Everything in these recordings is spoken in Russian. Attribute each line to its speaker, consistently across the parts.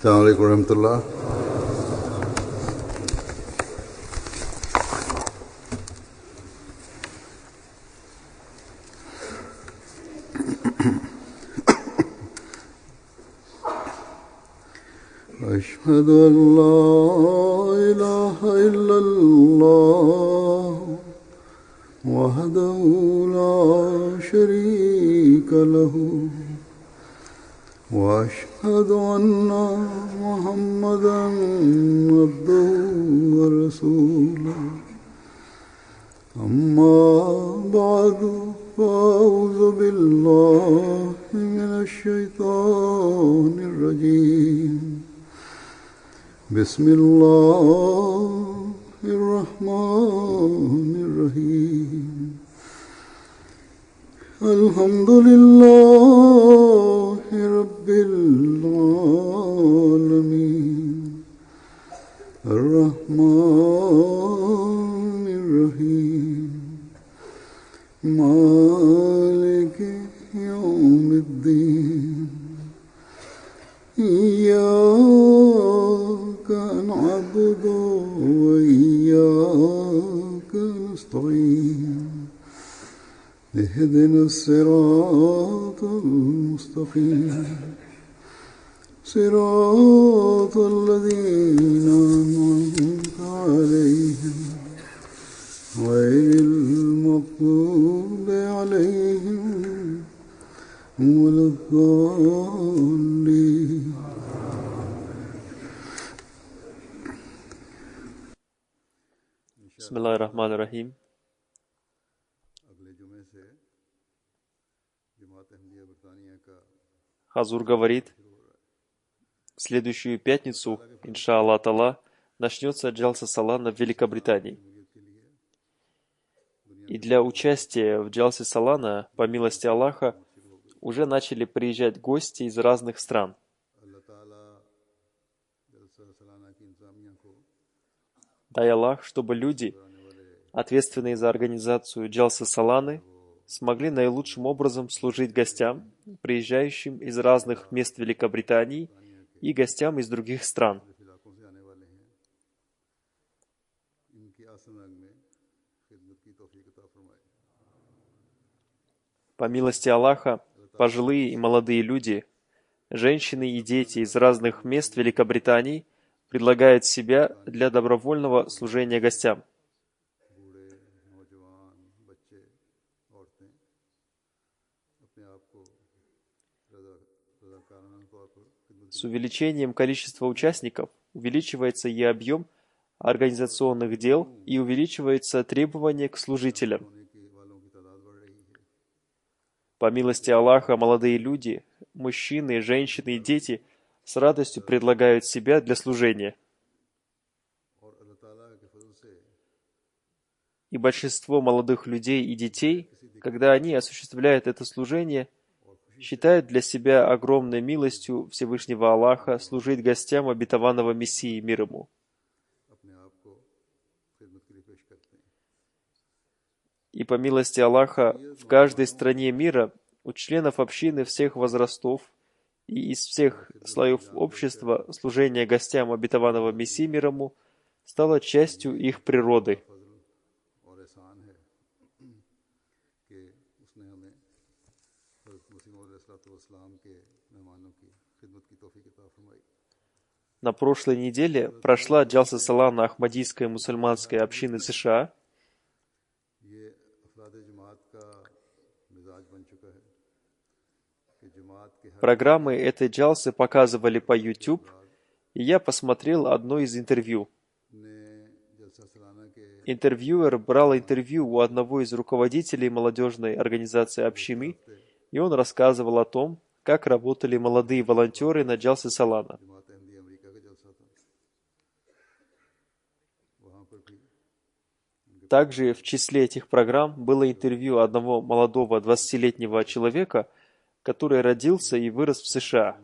Speaker 1: السلام عليكم ورحمة الله. أشهد أن لا إله إلا الله وحده لا شريك له وأشهد أن محمدا عبده ورسوله أما بعد فأعوذ بالله من الشيطان الرجيم بسم الله الرحمن الرحيم الحمد لله رب العالمين الرحمن الرحيم مالك يوم الدين إياك نعبد وإياك نستعين اهدنا الصراط المستقيم صراط الذين أنعمت عليهم غير المغضوب عليهم ولا الضالين.
Speaker 2: Бисмиллахир-рахманир-рахим. Хазур говорит, в следующую пятницу, иншаллах Тала, начнется Джалса Салана в Великобритании. И для участия в Джалсе Салана, по милости Аллаха, уже начали приезжать гости из разных стран. Дай Аллах, чтобы люди, ответственные за организацию Джалса Саланы, смогли наилучшим образом служить гостям, приезжающим из разных мест Великобритании и гостям из других стран. По милости Аллаха, пожилые и молодые люди, женщины и дети из разных мест Великобритании предлагают себя для добровольного служения гостям. С увеличением количества участников увеличивается и объем организационных дел и увеличивается требование к служителям. По милости Аллаха, молодые люди, мужчины, женщины и дети с радостью предлагают себя для служения. И большинство молодых людей и детей, когда они осуществляют это служение, считают для себя огромной милостью Всевышнего Аллаха служить гостям обетованного Мессии, мир ему. И по милости Аллаха, в каждой стране мира у членов общины всех возрастов и из всех слоев общества служение гостям обетованного Мессии, мир ему, стало частью их природы. На прошлой неделе прошла Джалса Салана Ахмадийской мусульманской общины США. Программы этой джалсы показывали по YouTube, и я посмотрел одно из интервью. Интервьюер брал интервью у одного из руководителей молодежной организации общины, и он рассказывал о том, как работали молодые волонтеры на Джалсе Салана. Также в числе этих программ было интервью одного молодого 20-летнего человека, который родился и вырос в США.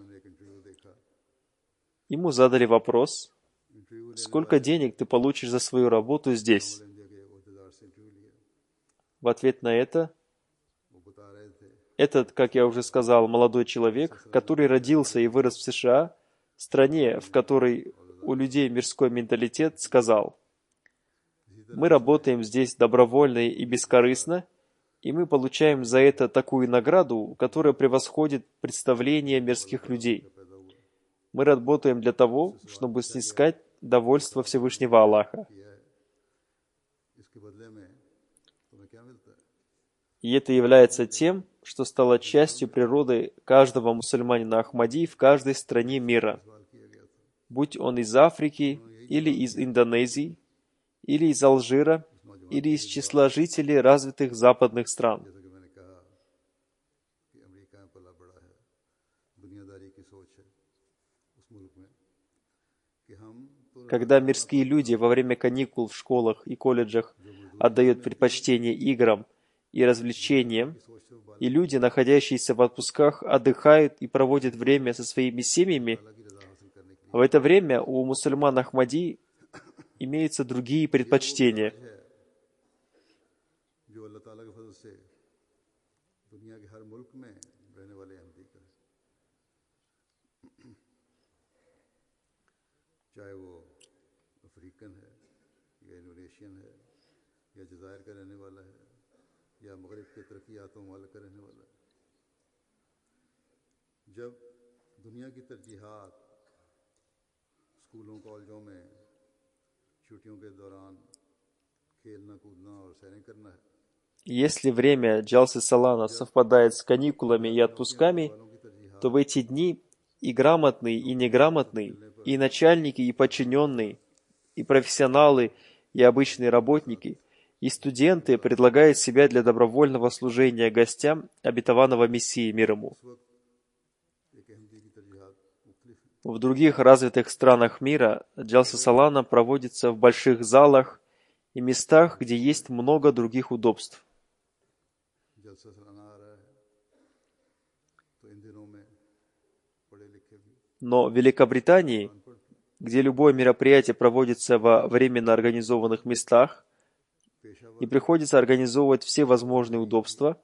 Speaker 2: Ему задали вопрос: «Сколько денег ты получишь за свою работу здесь?» В ответ на это, этот, как я уже сказал, молодой человек, который родился и вырос в США, стране, в которой у людей мирской менталитет, сказал: «Мы работаем здесь добровольно и бескорыстно, и мы получаем за это такую награду, которая превосходит представления мирских людей. Мы работаем для того, чтобы снискать довольство Всевышнего Аллаха». И это является тем, что стало частью природы каждого мусульманина Ахмади в каждой стране мира, будь он из Африки, или из Индонезии, или из Алжира, или из числа жителей развитых западных стран. Когда мирские люди во время каникул в школах и колледжах отдают предпочтение играм и развлечениям, и люди, находящиеся в отпусках, отдыхают и проводят время со своими семьями, в это время у мусульман Ахмади имеются другие предпочтения. Если время Джалсы Салана совпадает с каникулами и отпусками, то в эти дни и грамотные, и неграмотные, и начальники, и подчиненные, и профессионалы, и обычные работники, и студенты предлагают себя для добровольного служения гостям обетованного Мессии мир ему. В других развитых странах мира Джалса Салана проводится в больших залах и местах, где есть много других удобств. Но в Великобритании, где любое мероприятие проводится во временно организованных местах, и приходится организовывать все возможные удобства,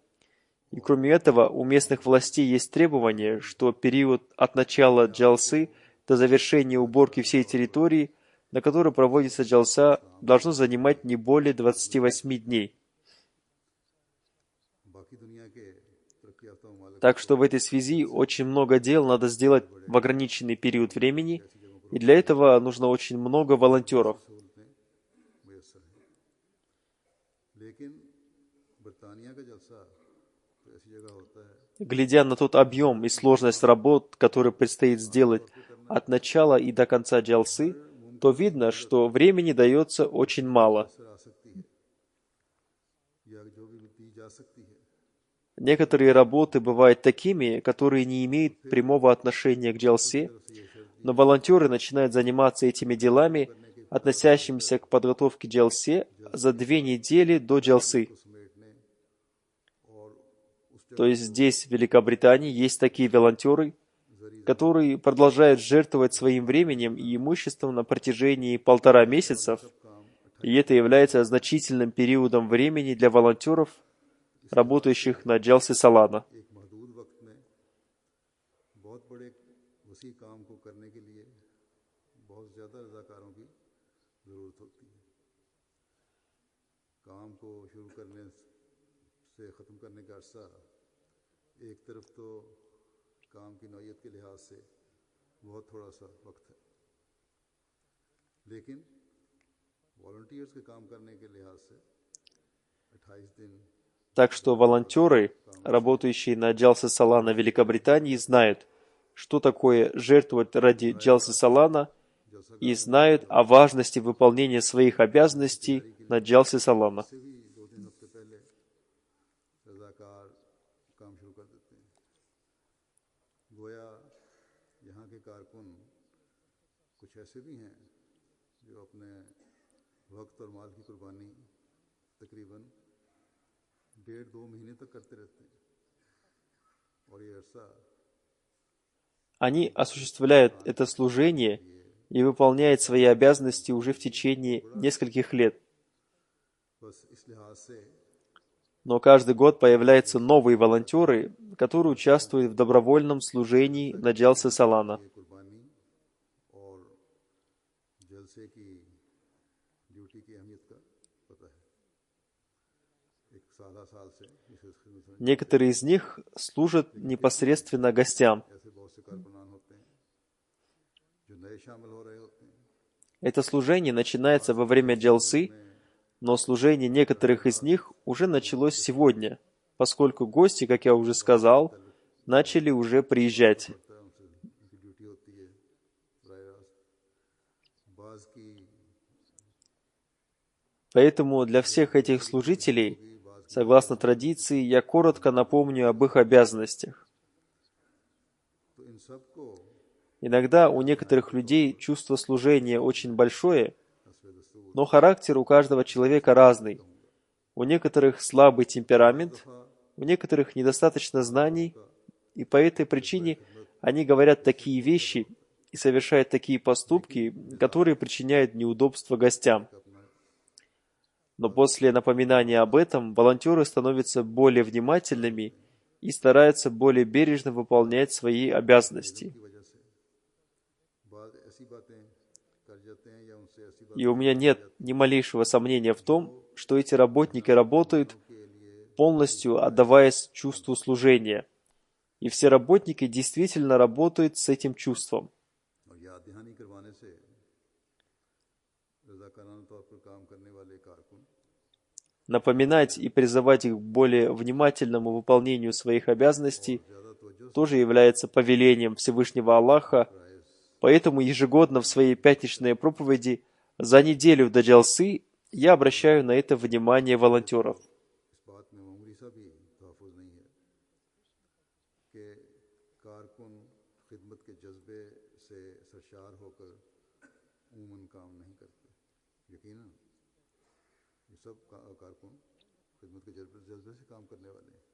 Speaker 2: и кроме этого у местных властей есть требование, что период от начала джалсы до завершения уборки всей территории, на которой проводится джалса, должно занимать не более 28 дней. Так что в этой связи очень много дел надо сделать в ограниченный период времени, и для этого нужно очень много волонтеров. Глядя на тот объем и сложность работ, которые предстоит сделать от начала и до конца джалсы, то видно, что времени дается очень мало. Некоторые работы бывают такими, которые не имеют прямого отношения к джалсе, но волонтеры начинают заниматься этими делами, относящимися к подготовке джалсе, за 2 недели до джалсы. То есть здесь, в Великобритании, есть такие волонтеры, которые продолжают жертвовать своим временем и имуществом на протяжении 1,5 месяцев, и это является значительным периодом времени для волонтеров, работающих на Джалсе Салана. Так что волонтеры, работающие на Джалсе Салана в Великобритании, знают, что такое жертвовать ради Джалсе Салана, и знают о важности выполнения своих обязанностей на Джалсе Салана. Они осуществляют это служение и выполняют свои обязанности уже в течение нескольких лет. Но каждый год появляются новые волонтеры, которые участвуют в добровольном служении на Джалсе Салана.
Speaker 1: जलसे की ड्यूटी की अहमियत का पता है। एक साल से इस खिदमत में
Speaker 2: Некоторые из них служат непосредственно гостям.
Speaker 1: ऐसे बहुत से कारकुनान होते हैं जो नए शामिल हो रहे होते हैं।
Speaker 2: Это служение начинается во время джалсы, но служение некоторых из них уже началось сегодня, поскольку гости, как я уже сказал, начали уже приезжать.
Speaker 1: पड़ता है उनसे उनकी ड्यूटी होती है बराह रास्त। बाज की
Speaker 2: Поэтому для всех этих служителей, согласно традиции, я коротко напомню об их обязанностях.
Speaker 1: तो इन सब को
Speaker 2: Иногда у некоторых людей чувство служения очень большое,
Speaker 1: हस्बे दस्तूर
Speaker 2: но характер у каждого человека разный. У некоторых слабый темперамент, у некоторых недостаточно знаний, и по этой причине они говорят такие вещи и совершают такие поступки, которые причиняют неудобства гостям. Но после напоминания об этом волонтеры становятся более внимательными и стараются более бережно выполнять свои обязанности.
Speaker 1: की वजह से बाद ऐसी बातें कर जाते हैं या उनसे ऐसी
Speaker 2: И у меня нет ни малейшего сомнения в том, что эти работники работают, полностью отдаваясь чувству служения. И все работники действительно работают с этим чувством.
Speaker 1: और याद दहानी करवाने से रज़ाकाराना तौर पर काम करने वाले कारकुन
Speaker 2: Напоминать и призывать их к более внимательному выполнению своих обязанностей
Speaker 1: ज़्यादा तवज्जो
Speaker 2: тоже является повелением Всевышнего Аллаха. Поэтому ежегодно в своей пятничной проповеди за неделю до джалсы я обращаю на это внимание волонтеров.
Speaker 1: इस बात में मामूली सा भी तहफ़्फ़ुज़ नहीं है कि कारकुन खिदमत के जज्बे से सरशार होकर उमूमन काम नहीं करते। यकीनन ये सब कारकुन खिदमत के जज्बे से काम करने वाले हैं।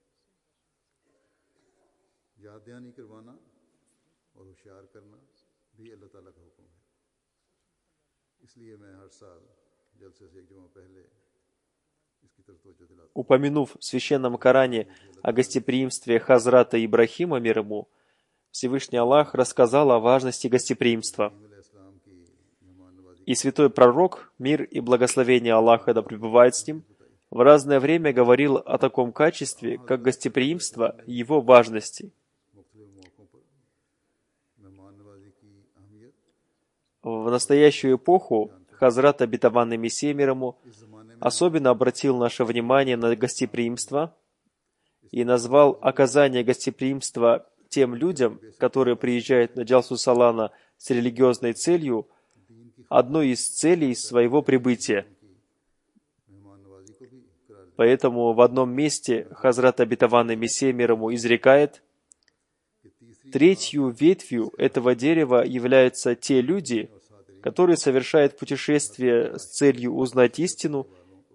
Speaker 1: याद दहानी करवाना और होशियार करना भी अल्लाह ताला का हुक्म है। इसलिए मैं हर साल जलसे से एक जुमा पहले इसकी तरफ तवज्जो दिलाता हूँ।
Speaker 2: Упомянув в Священном Коране о гостеприимстве Хазрата Ибрахима, мир ему, Всевышний Аллах рассказал о важности гостеприимства.
Speaker 1: इस्लाम की मेहमान नवाजी
Speaker 2: И святой пророк, мир и благословение Аллаха да пребывает с ним, в разное время говорил о таком качестве, как гостеприимство и его важности.
Speaker 1: मुख्तलिफ मौक़ों पर मेहमान नवाजी की अहमियत
Speaker 2: В настоящую эпоху Хазрат обетованный Мессия мир ему
Speaker 1: इस ज़माने में
Speaker 2: особенно обратил наше внимание на гостеприимство и назвал оказание гостеприимства тем людям, которые приезжают на Джалсу Салана с религиозной целью, одной из целей своего прибытия.
Speaker 1: मेहमान नवाजी को भी करार दिया
Speaker 2: Поэтому в одном месте Хазрат обетованный Мессия мир ему изрекает:
Speaker 1: कि तीसरी
Speaker 2: третью ветвью этого дерева являются те люди, которые совершают путешествие с целью узнать истину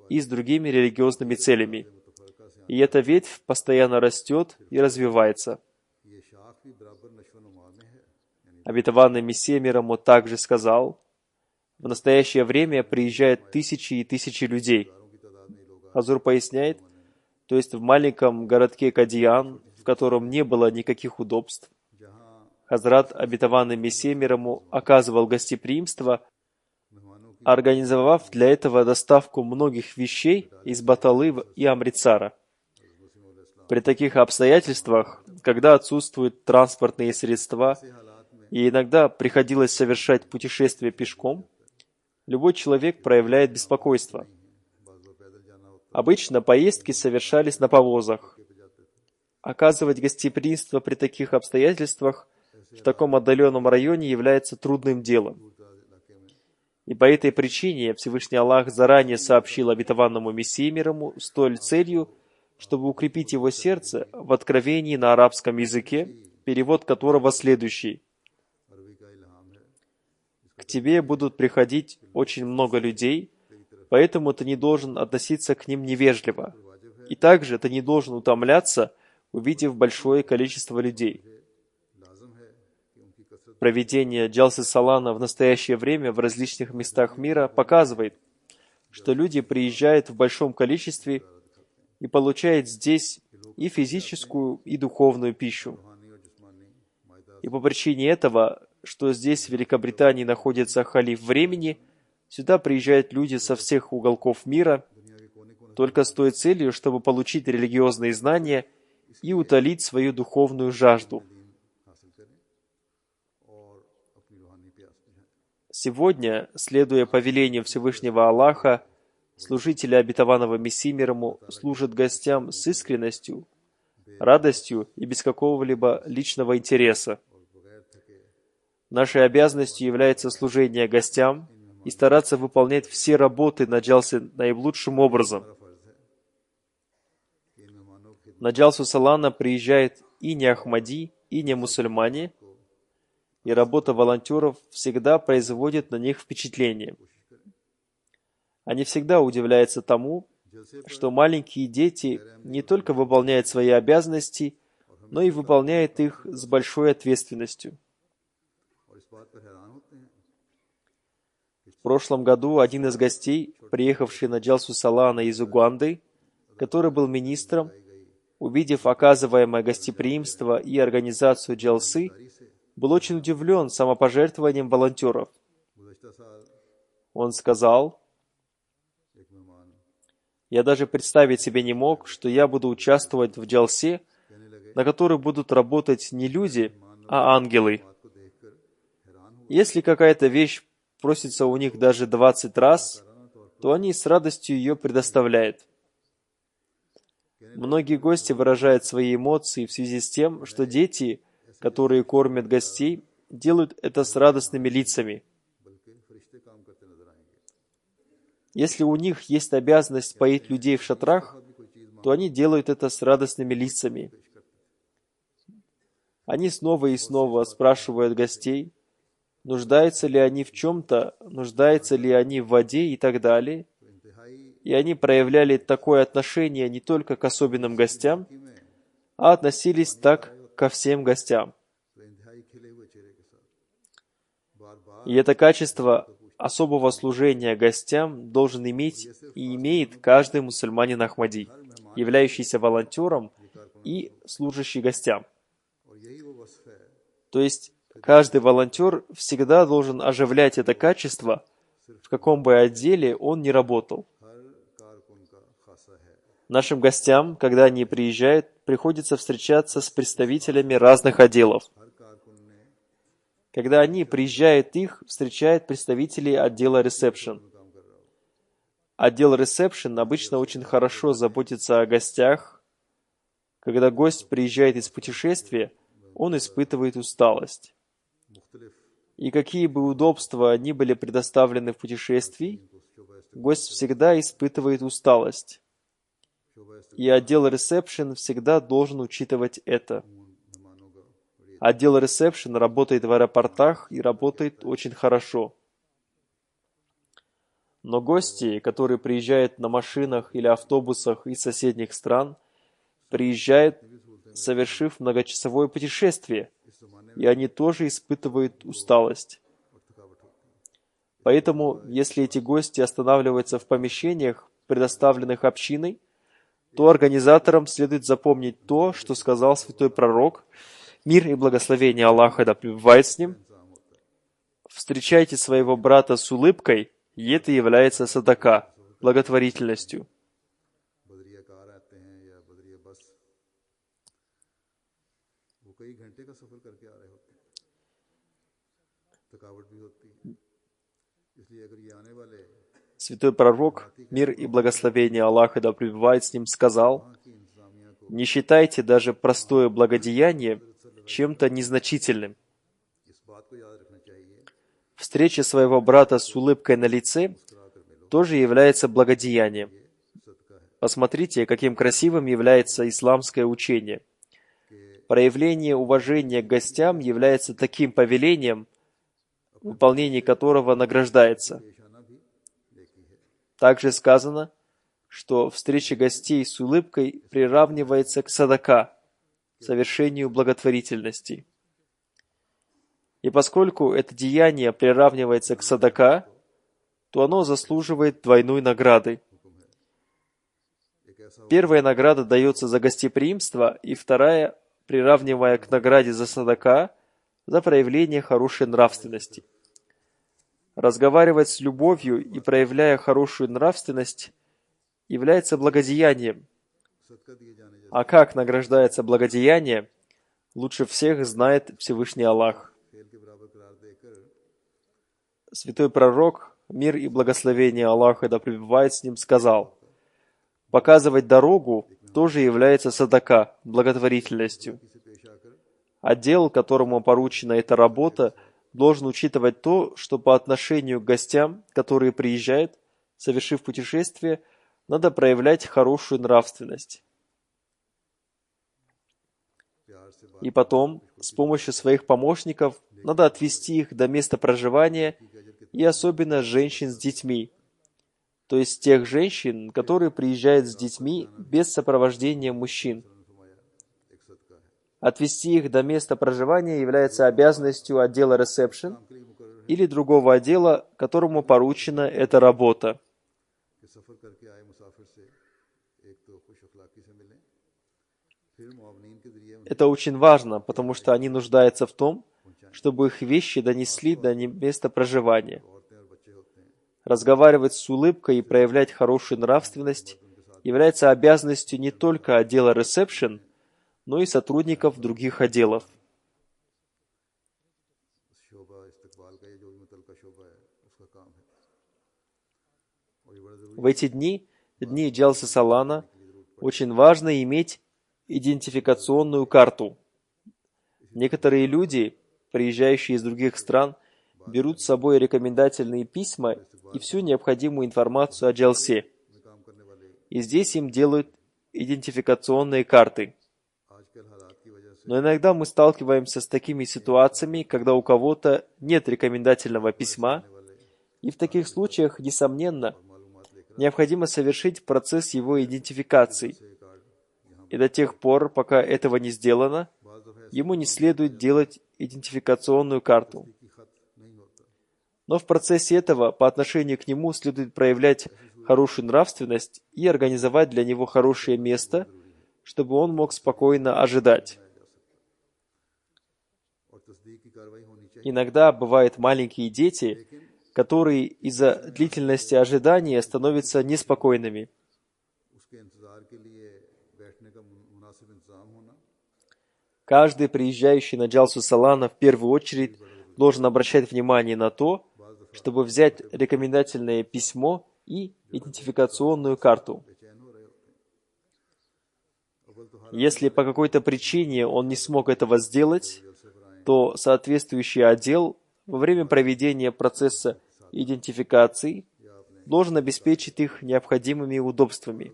Speaker 2: и с другими религиозными целями.
Speaker 1: मुतफ़रक़ा से
Speaker 2: И эта ветвь постоянно растет и развивается.
Speaker 1: ये शाख भी बराबर नशो-नुमा में है। यानी
Speaker 2: Обетованный Мессия мир ему также сказал: в настоящее время приезжают тысячи и тысячи людей.
Speaker 1: हज़ारों की तादाद में लोग
Speaker 2: Хазур поясняет, то есть в маленьком городке Кадиян, в котором не было никаких удобств,
Speaker 1: जहाँ
Speaker 2: Хазрат обетованный Мессия мир ему оказывал гостеприимство,
Speaker 1: मेहमानों की
Speaker 2: организовав для этого доставку многих вещей из Баталы и Амритсара. При таких обстоятельствах, когда отсутствуют транспортные средства и иногда приходилось совершать путешествие пешком, любой человек проявляет беспокойство.
Speaker 1: बाज़ पैदल जाना होता
Speaker 2: Обычно поездки совершались на повозах. Оказывать гостеприимство при таких обстоятельствах в таком отдаленном районе является трудным делом.
Speaker 1: इलाके में
Speaker 2: И по этой причине Всевышний Аллах заранее сообщил обетованному Мессии мир ему с той целью, чтобы укрепить его сердце в откровении на арабском языке, перевод которого следующий:
Speaker 1: अरबी का इल्हाम है।
Speaker 2: «К тебе будут приходить очень много людей, поэтому ты не должен относиться к ним невежливо. И также ты не должен утомляться, увидев большое количество людей».
Speaker 1: लाजम है कि उनकी कसरत
Speaker 2: Проведение Джалсы Салана в настоящее время в различных местах мира показывает, что люди приезжают в большом количестве и получают здесь и физическую, и духовную пищу.
Speaker 1: रूहानी और जिस्मानी मायदा
Speaker 2: И по причине этого что здесь, в Великобритании, находится халиф времени, сюда приезжают люди со всех уголков мира, только с той целью, чтобы получить религиозные знания и утолить свою духовную жажду. Сегодня, следуя повелению Всевышнего Аллаха, служители обетованного Мессии мир ему служат гостям с искренностью, радостью и без какого-либо личного интереса. Нашей обязанностью является служение гостям и стараться выполнять все работы на джалсе наилучшим образом. На джалсу Салана приезжают и не ахмади, и не мусульмане, и работа волонтеров всегда производит на них впечатление. Они всегда удивляются тому, что маленькие дети не только выполняют свои обязанности, но и выполняют их с большой ответственностью. В прошлом году один из гостей, приехавший на джалсу Салана из Уганды, который был министром, увидев оказываемое гостеприимство и организацию джалсы, был очень удивлен самопожертвованием волонтеров. Он сказал: «Я даже представить себе не мог, что я буду участвовать в джалсе, на которой будут работать не люди, а ангелы. Если какая-то вещь просится у них даже 20 раз, то они с радостью ее предоставляют». Многие гости выражают свои эмоции в связи с тем, что дети, которые кормят гостей, делают это с радостными лицами. Если у них есть обязанность поить людей в шатрах, то они делают это с радостными лицами. Они снова и снова спрашивают гостей, нуждаются ли они в чем-то, нуждаются ли они в воде и так далее. И они проявляли такое отношение не только к особенным гостям, а относились так ко всем гостям. И это качество особого служения гостям должен иметь и имеет каждый мусульманин Ахмади, являющийся волонтером и служащий гостям. То есть, каждый волонтер всегда должен оживлять это качество, в каком бы отделе он ни работал. Нашим гостям, когда они приезжают, приходится встречаться с представителями разных отделов. Когда они приезжают, их встречают представители отдела ресепшн. Отдел ресепшн обычно очень хорошо заботится о гостях. Когда гость приезжает из путешествия, он испытывает усталость. И какие бы удобства ни были предоставлены в путешествии, гость всегда испытывает усталость. И отдел ресепшн всегда должен учитывать это. Отдел ресепшн работает в аэропортах и работает очень хорошо. Но гости, которые приезжают на машинах или автобусах из соседних стран, приезжают, совершив многочасовое путешествие, и они тоже испытывают усталость. Поэтому, если эти гости останавливаются в помещениях, предоставленных общиной, то организаторам следует запомнить то, что сказал святой пророк, мир и благословение Аллаха да пребывает с ним. Встречайте своего брата с улыбкой, и это является садака, благотворительностью. Святой пророк, мир и благословение Аллаха да пребывает с ним, сказал: «Не считайте даже простое благодеяние чем-то незначительным. Встреча своего брата с улыбкой на лице тоже является благодеянием. Посмотрите, каким красивым является исламское учение. Проявление уважения к гостям является таким повелением, в выполнении которого награждается. Также сказано, что встреча гостей с улыбкой приравнивается к садака, совершению благотворительности. И поскольку это деяние приравнивается к садака, то оно заслуживает двойной награды. Первая награда дается за гостеприимство, и вторая, приравнивая к награде за садака, за проявление хорошей нравственности. Разговаривать с любовью и проявляя хорошую нравственность является благодеянием. А как награждается благодеяние, лучше всех знает Всевышний Аллах. Святой пророк, мир и благословение Аллаха да пребывает с ним, сказал: «Показывать дорогу тоже является садака, благотворительностью. Отдел, которому поручена эта работа, должен учитывать то, что по отношению к гостям, которые приезжают, совершив путешествие, надо проявлять хорошую нравственность. И потом, с помощью своих помощников, надо отвести их до места проживания, и особенно женщин с детьми, то есть тех женщин, которые приезжают с детьми без сопровождения мужчин. Отвести их до места проживания является обязанностью отдела ресепшн или другого отдела, которому поручена эта работа. Это очень важно, потому что они нуждаются в том, чтобы их вещи донесли до места проживания. Разговаривать с улыбкой и проявлять хорошую нравственность является обязанностью не только отдела ресепшн, но и сотрудников других отделов. В эти дни Джалса Салана, очень важно иметь идентификационную карту. Некоторые люди, приезжающие из других стран, берут с собой рекомендательные письма и всю необходимую информацию о Джалсе. И здесь им делают идентификационные карты. Но иногда мы сталкиваемся с такими ситуациями, когда у кого-то нет рекомендательного письма, и в таких случаях, несомненно, необходимо совершить процесс его идентификации. И до тех пор, пока этого не сделано, ему не следует делать идентификационную карту. Но в процессе этого по отношению к нему следует проявлять хорошую нравственность и организовать для него хорошее место, чтобы он мог спокойно ожидать. Иногда бывают маленькие дети, которые из-за длительности ожидания становятся неспокойными. Каждый приезжающий на Джалсу Салана в первую очередь должен обращать внимание на то, чтобы взять рекомендательное письмо и идентификационную карту. Если по какой-то причине он не смог этого сделать, то соответствующий отдел во время проведения процесса идентификации должен обеспечить их необходимыми удобствами.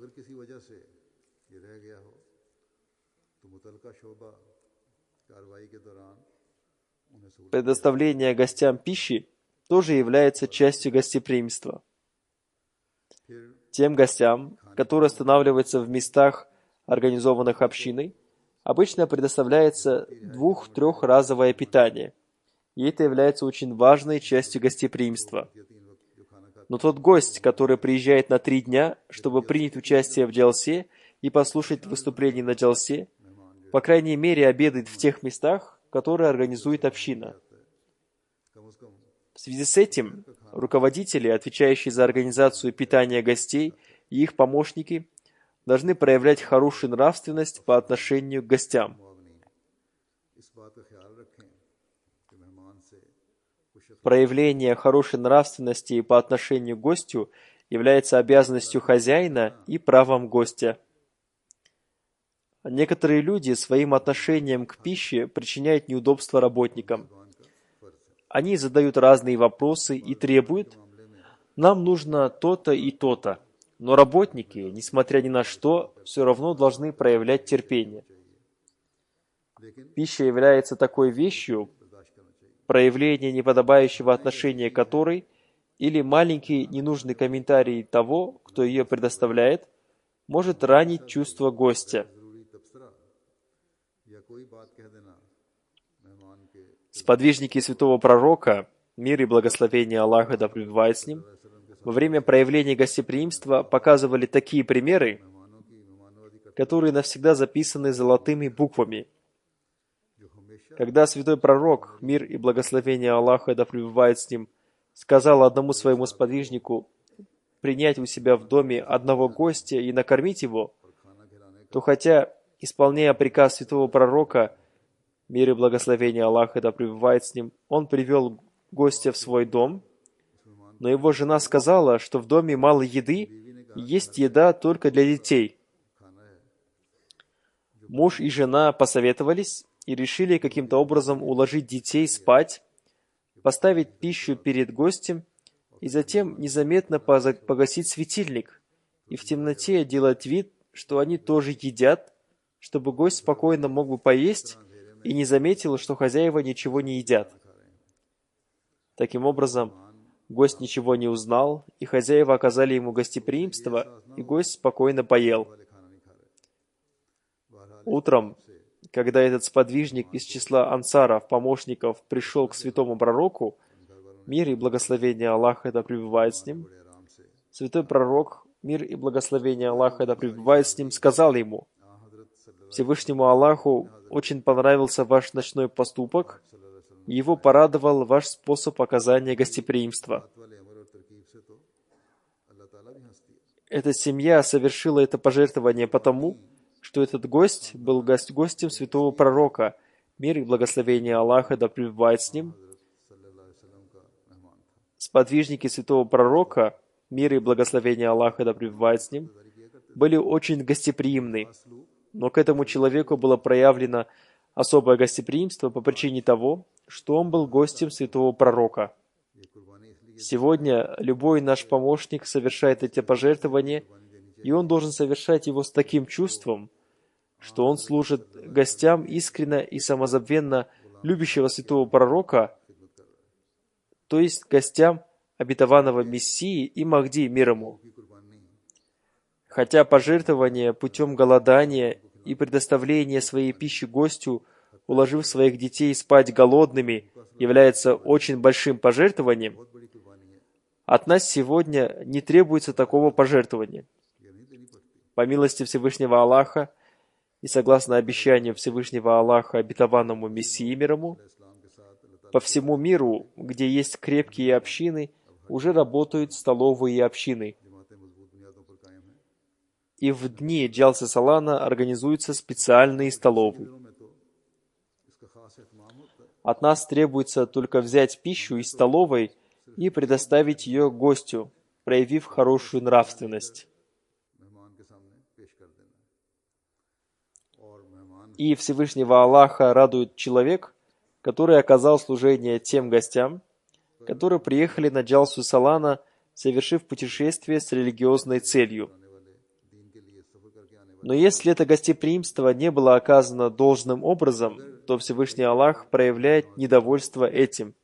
Speaker 2: Предоставление гостям пищи тоже является частью гостеприимства. Тем гостям, которые останавливаются в местах, организованных общиной, обычно предоставляется 2-3-разовое питание, и это является очень важной частью гостеприимства. Но тот гость, который приезжает на 3 дня, чтобы принять участие в Джалсе и послушать выступление на Джалсе, по крайней мере, обедает в тех местах, которые организует община. В связи с этим, руководители, отвечающие за организацию питания гостей, и их помощники должны проявлять хорошую нравственность по отношению к гостям. Проявление хорошей нравственности по отношению к гостю является обязанностью хозяина и правом гостя. Некоторые люди своим отношением к пище причиняют неудобства работникам. Они задают разные вопросы и требуют: «Нам нужно то-то и то-то». Но работники, несмотря ни на что, все равно должны проявлять терпение. Пища является такой вещью, проявление неподобающего отношения к которой или маленький ненужный комментарий того, кто ее предоставляет, может ранить чувства гостя. Сподвижники святого пророка, мир и благословение Аллаха да пребывает с ним, во время проявления гостеприимства показывали такие примеры, которые навсегда записаны золотыми буквами. Когда святой пророк, мир и благословение Аллаха да пребывает с ним, сказал одному своему сподвижнику принять у себя в доме одного гостя и накормить его, то хотя, исполняя приказ святого пророка, мир и благословение Аллаха да пребывает с ним, он привел гостя в свой дом, но его жена сказала, что в доме мало еды, и есть еда только для детей. Муж и жена посоветовались и решили каким-то образом уложить детей спать, поставить пищу перед гостем и затем незаметно погасить светильник и в темноте делать вид, что они тоже едят, чтобы гость спокойно мог бы поесть и не заметил, что хозяева ничего не едят. Таким образом, гость ничего не узнал, и хозяева оказали ему гостеприимство, и гость спокойно поел. Утром, когда этот сподвижник из числа ансаров, помощников, пришел к святому пророку, мир и благословение Аллаха да пребывает с ним, святой пророк, мир и благословение Аллаха да пребывает с ним, сказал ему: «Всевышнему Аллаху очень понравился ваш ночной поступок, и его порадовал ваш способ оказания гостеприимства. Эта семья совершила это пожертвование потому, что этот гость был гостем святого пророка, мир и благословение Аллаха да пребывает с ним». Сподвижники святого пророка, мир и благословение Аллаха да пребывает с ним, были очень гостеприимны, но к этому человеку было проявлено особое гостеприимство по причине того, что он был гостем святого пророка. Сегодня любой наш помощник совершает эти пожертвования, и он должен совершать его с таким чувством, что он служит гостям искренне и самозабвенно любящего святого пророка, то есть гостям обетованного Мессии и Махди, мир ему. Хотя пожертвование путем голодания и предоставления своей пищи гостю, уложив своих детей спать голодными, является очень большим пожертвованием, от нас сегодня не требуется такого пожертвования. По милости Всевышнего Аллаха и согласно обещанию Всевышнего Аллаха обетованному Мессии мир ему, по всему миру, где есть крепкие общины, уже работают столовые общины. И в дни Джалсы Салана организуются специальные столовые. От нас требуется только взять пищу из столовой и предоставить ее гостю, проявив хорошую нравственность. И Всевышнего Аллаха радует человек, который оказал служение тем гостям, которые приехали на Джалсу Салана, совершив путешествие с религиозной целью. Но если это гостеприимство не было оказано должным образом, то Всевышний Аллах проявляет недовольство этим.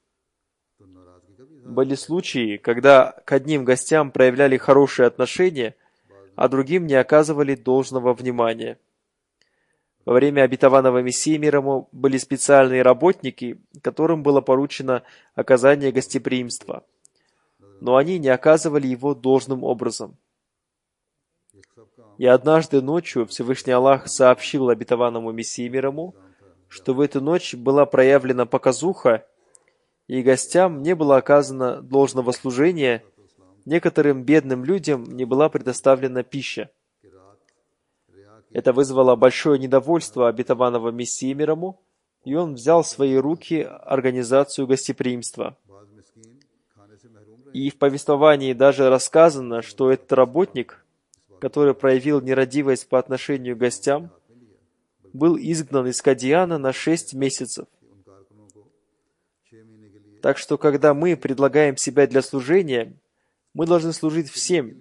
Speaker 2: Были случаи, когда к одним гостям проявляли хорошие отношения, а другим не оказывали должного внимания. Во время обетованного Мессии мир ему были специальные работники, которым было поручено оказание гостеприимства, но они не оказывали его должным образом. И однажды ночью Всевышний Аллах сообщил обетованному Мессии мир ему, что в эту ночь была проявлена показуха, и гостям не было оказано должного служения, некоторым бедным людям не была предоставлена пища. Это вызвало большое недовольство обетованного Мессии мир ему, и он взял в свои руки организацию гостеприимства. И в повествовании даже рассказано, что этот работник, который проявил нерадивость по отношению к гостям, был изгнан из Кадьяна на 6 месяцев. Так что, когда мы предлагаем себя для служения, мы должны служить всем,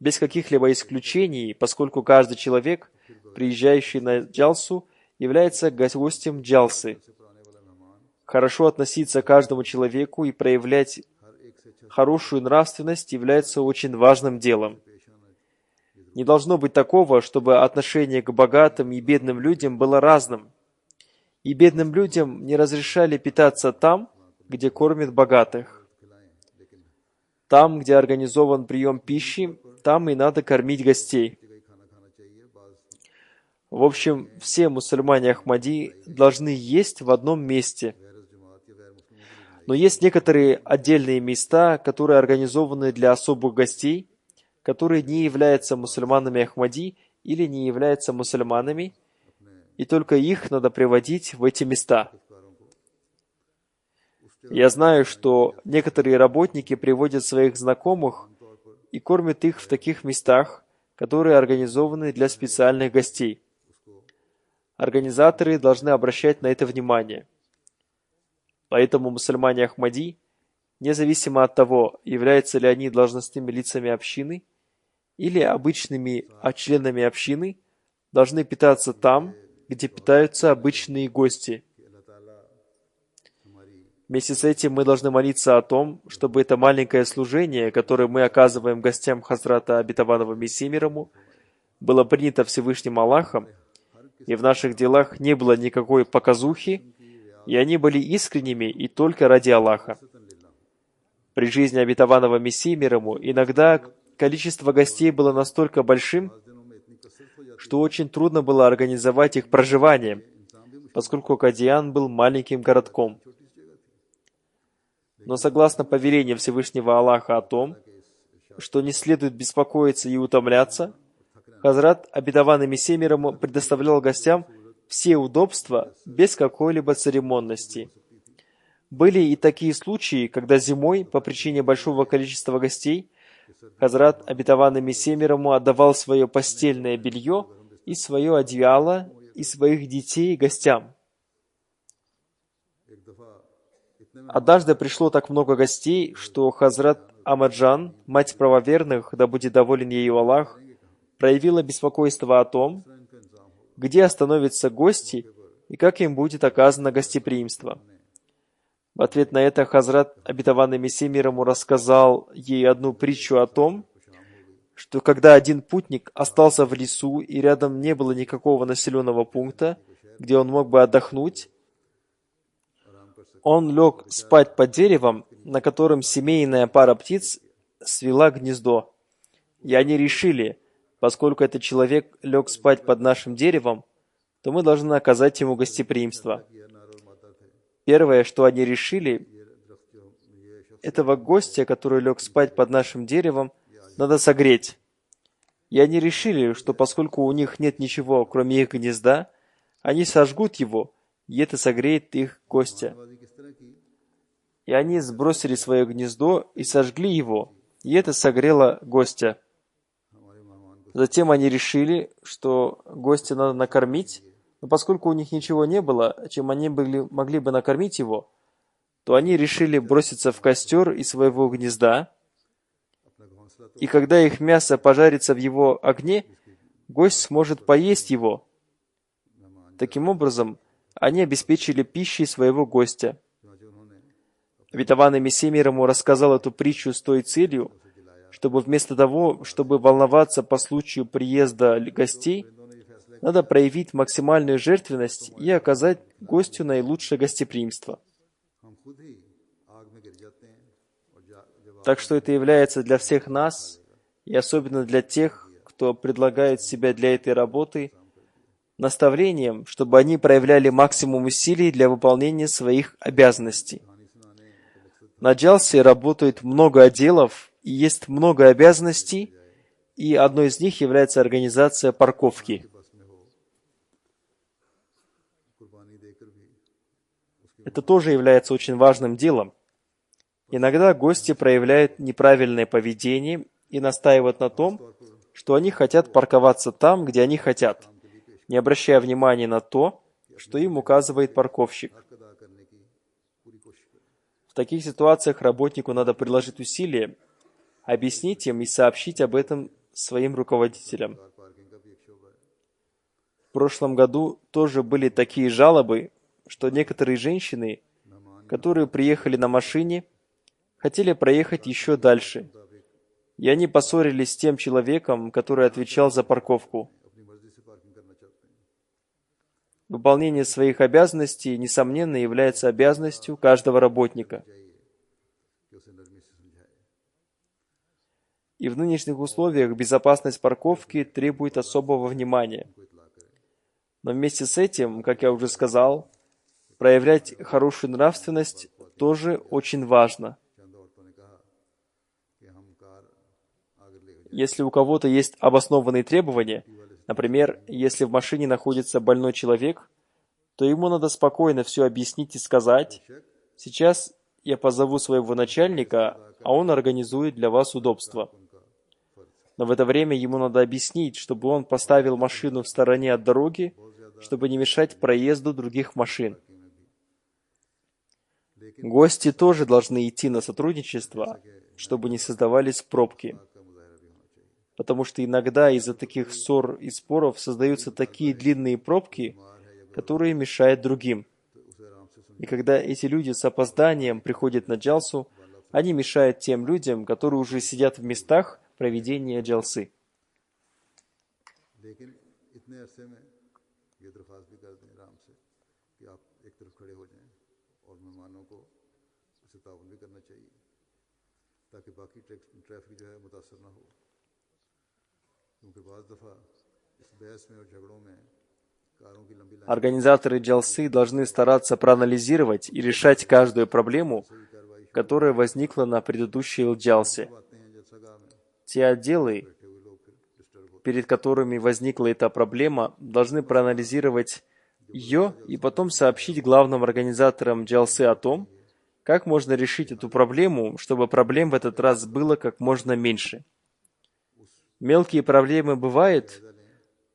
Speaker 2: без каких-либо исключений, поскольку каждый человек, приезжающий на Джалсу, является гостем Джалсы. Хорошо относиться к каждому человеку и проявлять хорошую нравственность является очень важным делом. Не должно быть такого, чтобы отношение к богатым и бедным людям было разным. И бедным людям не разрешали питаться там, где кормят богатых. Там, где организован прием пищи, там и надо кормить гостей. В общем, все мусульмане Ахмади должны есть в одном месте. Но есть некоторые отдельные места, которые организованы для особых гостей, которые не являются мусульманами Ахмади или не являются мусульманами, и только их надо приводить в эти места. Я знаю, что некоторые работники приводят своих знакомых и кормят их в таких местах, которые организованы для специальных гостей. Организаторы должны обращать на это внимание. Поэтому мусульмане Ахмади, независимо от того, являются ли они должностными лицами общины или обычными членами общины, должны питаться там, где питаются обычные гости. Вместе с этим мы должны молиться о том, чтобы это маленькое служение, которое мы оказываем гостям Хазрата Обетованного Мессии мир ему, было принято Всевышним Аллахом, и в наших делах не было никакой показухи, и они были искренними и только ради Аллаха. При жизни Обетованного Мессии мир ему иногда количество гостей было настолько большим, что очень трудно было организовать их проживание, поскольку Кадиян был маленьким городком. Но согласно повелению Всевышнего Аллаха о том, что не следует беспокоиться и утомляться, Хазрат Обетованный Мессия мир ему предоставлял гостям все удобства без какой-либо церемонности. Были и такие случаи, когда зимой, по причине большого количества гостей, Хазрат Обетованный Мессия мир ему отдавал свое постельное белье и свое одеяло и своих детей гостям. Однажды пришло так много гостей, что Хазрат Амаджан, мать правоверных, да будет доволен ею Аллах, проявила беспокойство о том, где остановятся гости и как им будет оказано гостеприимство. В ответ на это Хазрат Обетованный Мессия мир ему рассказал ей одну притчу о том, что когда один путник остался в лесу и рядом не было никакого населенного пункта, где он мог бы отдохнуть, он лег спать под деревом, на котором семейная пара птиц свела гнездо. И они решили, поскольку этот человек лег спать под нашим деревом, то мы должны оказать ему гостеприимство. Первое, что они решили, этого гостя, который лег спать под нашим деревом, надо согреть. И они решили, что поскольку у них нет ничего, кроме их гнезда, они сожгут его, и это согреет их гостя. И они сбросили свое гнездо и сожгли его, и это согрело гостя. Затем они решили, что гостя надо накормить, но поскольку у них ничего не было, чем они могли бы накормить его, то они решили броситься в костер из своего гнезда, и когда их мясо пожарится в его огне, гость сможет поесть его. Таким образом, они обеспечили пищей своего гостя. Обетованный Мессия мир ему рассказал эту притчу с той целью, чтобы вместо того, чтобы волноваться по случаю приезда гостей, надо проявить максимальную жертвенность и оказать гостю наилучшее гостеприимство. Так что это является для всех нас, и особенно для тех, кто предлагает себя для этой работы, наставлением, чтобы они проявляли максимум усилий для выполнения своих обязанностей. На Джалсе работает много отделов и есть много обязанностей, и одной из них является организация парковки. Это тоже является очень важным делом. Иногда гости проявляют неправильное поведение и настаивают на том, что они хотят парковаться там, где они хотят, не обращая внимания на то, что им указывает парковщик. В таких ситуациях работнику надо приложить усилия, объяснить им и сообщить об этом своим руководителям. В прошлом году тоже были такие жалобы, что некоторые женщины, которые приехали на машине, хотели проехать еще дальше, и они поссорились с тем человеком, который отвечал за парковку. Выполнение своих обязанностей, несомненно, является обязанностью каждого работника. И в нынешних условиях безопасность парковки требует особого внимания. Но вместе с этим, как я уже сказал, проявлять хорошую нравственность тоже очень важно.
Speaker 1: चंद औरतों ने कहा कि हम कार आगे ले जाए
Speaker 2: Если у кого-то есть обоснованные требования, например, если в машине находится больной человек, то ему надо спокойно все объяснить и сказать: «Сейчас я позову своего начальника, а он организует для вас удобство». Но в это время ему надо объяснить, чтобы он поставил машину в стороне от дороги, чтобы не мешать проезду других машин. Гости тоже должны идти на сотрудничество, чтобы не создавались пробки.
Speaker 1: का मुजाहरा भी होना चाहिए।
Speaker 2: Потому что иногда из-за таких ссор и споров создаются такие длинные пробки, которые мешают другим.
Speaker 1: तो उसे आराम से सुन
Speaker 2: И когда эти люди с опозданием приходят на джалсу, они мешают тем людям, которые уже сидят в местах проведения джалсы.
Speaker 1: लेकिन इतने अरसे में ये दरख्वास्त भी कर दें आराम से कि आप एक तरफ खड़े हो जाएं और मेहमानों को उससे ताउन भी करना चाहिए ताकि बाकी ट्रैफिक जो है मुतासर ना हो, क्योंकि बाज़ दफ़ा इस बहस में और झगड़ों में कारों की लंबी लाइन
Speaker 2: Организаторы джалсы должны стараться проанализировать и решать каждую проблему, которая возникла на предыдущей джалсе.
Speaker 1: आते हैं जलसागाह में
Speaker 2: Те отделы,
Speaker 1: बैठे हुए लोग फिर डिस्टर्ब होते
Speaker 2: перед которыми возникла эта проблема, должны проанализировать ее и потом сообщить главным организаторам джалсы о том, как можно решить эту проблему, чтобы проблем в этот раз было как можно меньше. Мелкие проблемы бывают,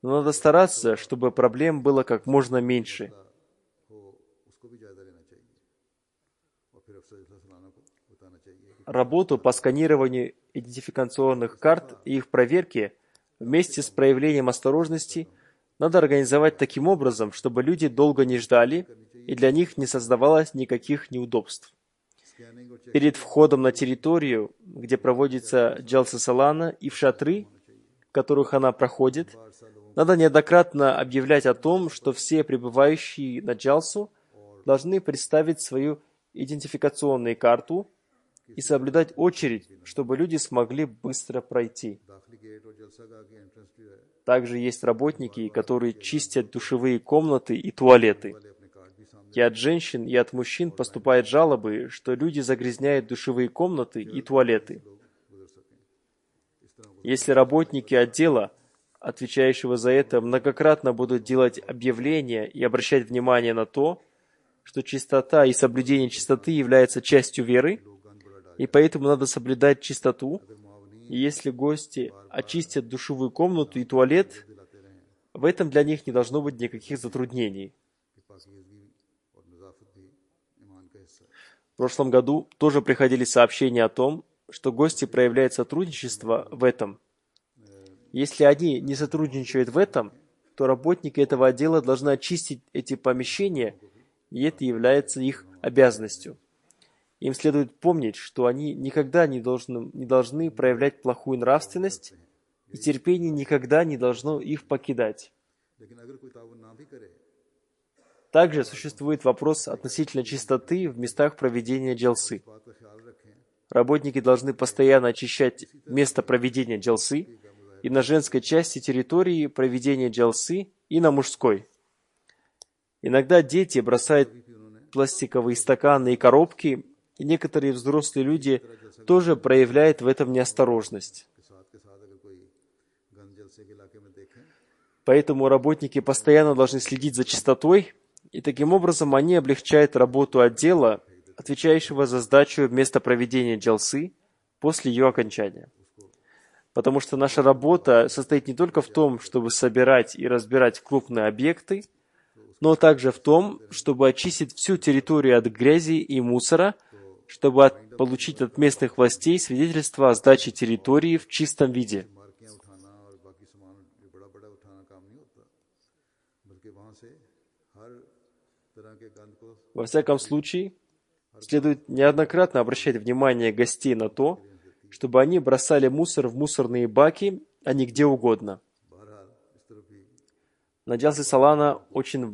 Speaker 2: но надо стараться, чтобы проблем было как можно меньше.
Speaker 1: हो उसको भी जायजा लेना चाहिए और फिर अफसर जलसा सलाना को बताना चाहिए कि
Speaker 2: Работу по сканированию идентификационных карт и их проверке вместе с проявлением осторожности надо организовать таким образом, чтобы люди долго не ждали и для них не создавалось никаких неудобств.
Speaker 1: स्कैनिंग और चेक
Speaker 2: Перед входом на территорию, где проводится джалса салана, и в шатры, в которых она проходит, надо неоднократно объявлять о том, что все прибывающие на джалсу должны представить свою идентификационную карту и соблюдать очередь, чтобы люди смогли быстро пройти.
Speaker 1: दाखिली गेट और जलसागाह की एंट्रेंस जो है
Speaker 2: Также есть работники, которые чистят душевые комнаты и туалеты.
Speaker 1: वाले अपने कार्ड भी सामने
Speaker 2: И от женщин, и от мужчин поступают жалобы, что люди загрязняют душевые комнаты и туалеты.
Speaker 1: गुजर सकें। इस तरह
Speaker 2: Если работники отдела, отвечающего за это, многократно будут делать объявления и обращать внимание на то, что чистота и соблюдение чистоты является частью веры, и поэтому надо соблюдать чистоту, и если гости очистят душевую комнату и туалет, в этом для них не должно быть никаких затруднений.
Speaker 1: कि पाकीज़गी और नज़ाफ़त भी ईमान का हिस्सा है।
Speaker 2: В прошлом году тоже приходили сообщения о том, что гости проявляют сотрудничество в этом. Если они не сотрудничают в этом, то работники этого отдела должны очистить эти помещения, и это является их обязанностью. Им следует помнить, что они никогда не должны проявлять плохую нравственность, и терпение никогда не должно их покидать.
Speaker 1: लेकिन अगर कोई ताउन ना भी करे
Speaker 2: Также существует вопрос относительно чистоты в местах проведения джалсы.
Speaker 1: बात का ख्याल रखें
Speaker 2: Работники должны постоянно очищать место проведения джалсы и на женской части территории проведения джалсы, и на мужской. Иногда дети бросают пластиковые стаканы и коробки, и некоторые взрослые люди тоже проявляют в этом неосторожность.
Speaker 1: के साथ अगर कोई गंद जलसे के इलाके में देखें
Speaker 2: Поэтому работники постоянно должны следить за чистотой, и таким образом они облегчают работу отдела, отвечающего за сдачу места проведения джалсы после ее окончания. Потому что наша работа состоит не только в том, чтобы собирать и разбирать крупные объекты, но также в том, чтобы очистить всю территорию от грязи и мусора, чтобы получить от местных властей свидетельство о сдаче территории в чистом виде.
Speaker 1: मार्कियाँ उठाना और बाकी सामान भी बड़ा बड़ा उठाना काम नहीं होता, बल्कि वहाँ से हर तरह के गंद को
Speaker 2: Во всяком случае, следует неоднократно обращать внимание гостей на то, чтобы они бросали мусор в мусорные баки, а не где угодно.
Speaker 1: बहरहाल इस तरफ भी
Speaker 2: На джалсе салана очень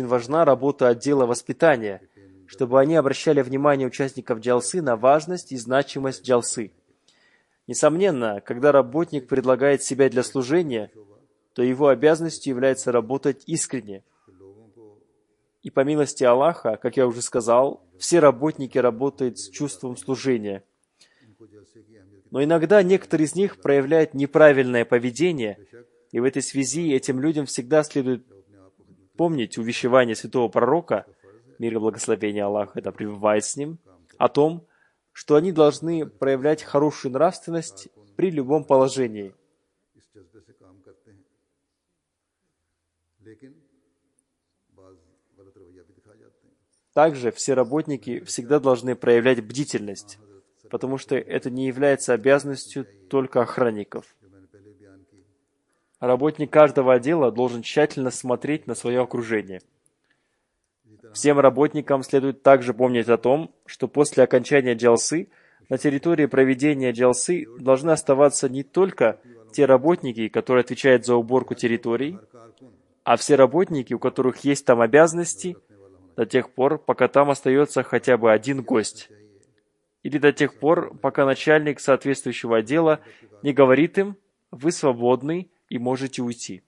Speaker 2: важна работа отдела воспитания, чтобы они обращали внимание участников джалсы на важность и значимость джалсы. Несомненно, когда работник предлагает себя для служения, то его обязанностью является работать искренне. И по милости Аллаха, как я уже сказал, все работники работают с чувством служения. Но иногда некоторые из них проявляют неправильное поведение, и в этой связи этим людям всегда следует помнить увещевание святого пророка, мир и благословение Аллаха, это пребывает с ним, о том, что они должны проявлять хорошую нравственность при любом положении. Также все работники всегда должны проявлять бдительность, потому что это не является обязанностью только охранников. Работник каждого отдела должен тщательно смотреть на свое окружение. Всем работникам следует также помнить о том, что после окончания джалсы на территории проведения джалсы должны оставаться не только те работники, которые отвечают за уборку территорий, а все работники, у которых есть там обязанности, до тех пор, пока там остается хотя бы один гость, или до тех пор, пока начальник соответствующего отдела не говорит им: «Вы свободны и можете уйти».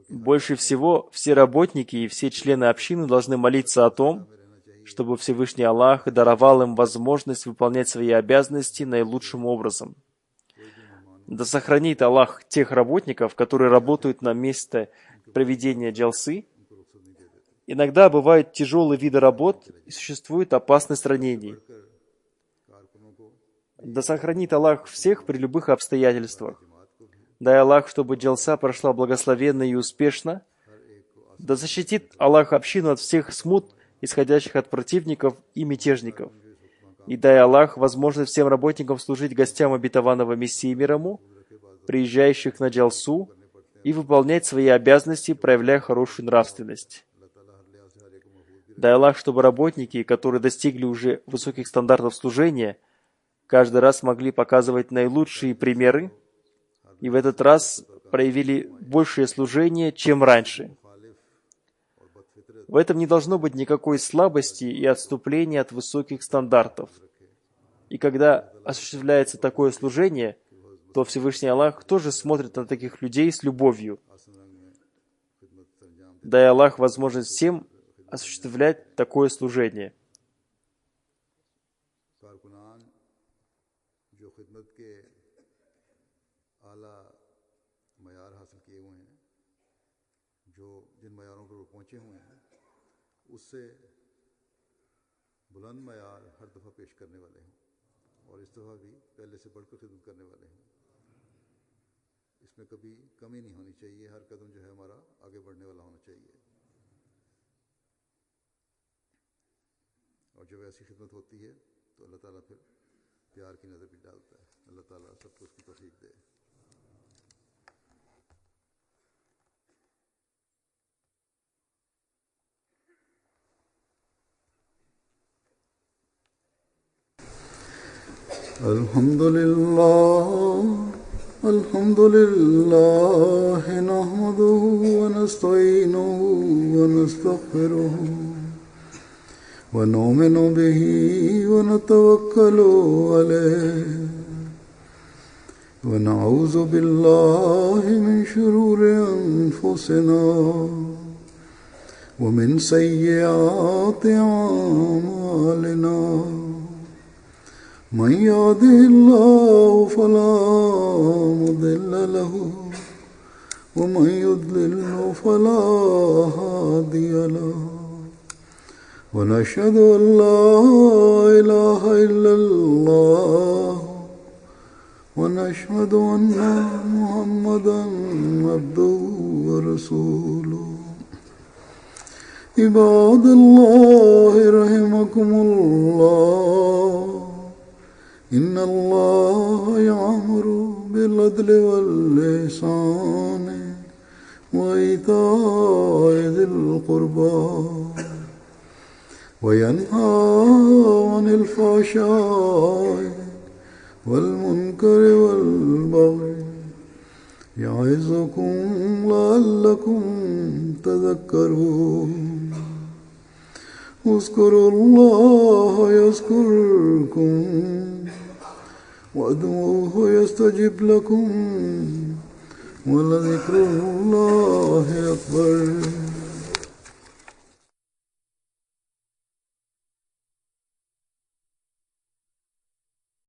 Speaker 2: Больше всего все работники и все члены общины должны молиться о том, чтобы Всевышний Аллах даровал им возможность выполнять свои обязанности наилучшим образом. Да сохранит Аллах тех работников, которые работают на месте проведения джалсы. Иногда бывают тяжелые виды работ и существует опасность ранений. Да сохранит Аллах всех при любых обстоятельствах. Дай Аллах, чтобы джалса прошла благословенно и успешно. Да защитит Аллах общину от всех смут, исходящих от противников и мятежников. И дай Аллах возможность всем работникам служить гостям обетованного Мессии мир ему, приезжающих на джалсу, и выполнять свои обязанности, проявляя хорошую нравственность. Дай Аллах, чтобы работники, которые достигли уже высоких стандартов служения, каждый раз могли показывать наилучшие примеры, и в этот раз проявили большее служение, чем раньше. В этом не должно быть никакой слабости и отступления от высоких стандартов. И когда осуществляется такое служение, то Всевышний Аллах тоже смотрит на таких людей с любовью. Дай Аллах возможность всем осуществлять такое служение.
Speaker 1: उससे बुलंद मयार हर दफ़ा पेश करने वाले हैं और इस दफ़ा भी पहले से बढ़कर खिदमत करने वाले हैं। इसमें कभी कमी नहीं होनी चाहिए, हर कदम जो है हमारा आगे बढ़ने वाला होना चाहिए। और जब ऐसी खिदमत होती है तो अल्लाह ताला फिर प्यार की नज़र भी डालता है। अल्लाह ताला सबको उसकी तौफीक दे। الحمد لله نحمده ونستعينه ونستغفره ونؤمن به ونتوكل عليه ونعوذ بالله من شرور أنفسنا ومن سيئات أعمالنا من يهده الله فلا مضل له ومن يضلل فلا هادي له ونشهد أن لا إله إلا الله ونشهد أن محمدا عبده ورسوله عباد الله رحمكم الله إن الله يأمر بالعدل والإحسان وإيتاء ذي القربى وينهى عن الفحشاء والمنكر والبغي يعظكم لعلكم تذكرون اذكروا الله يذكركم وادعوه يستجب لكم ولذكر الله أكبر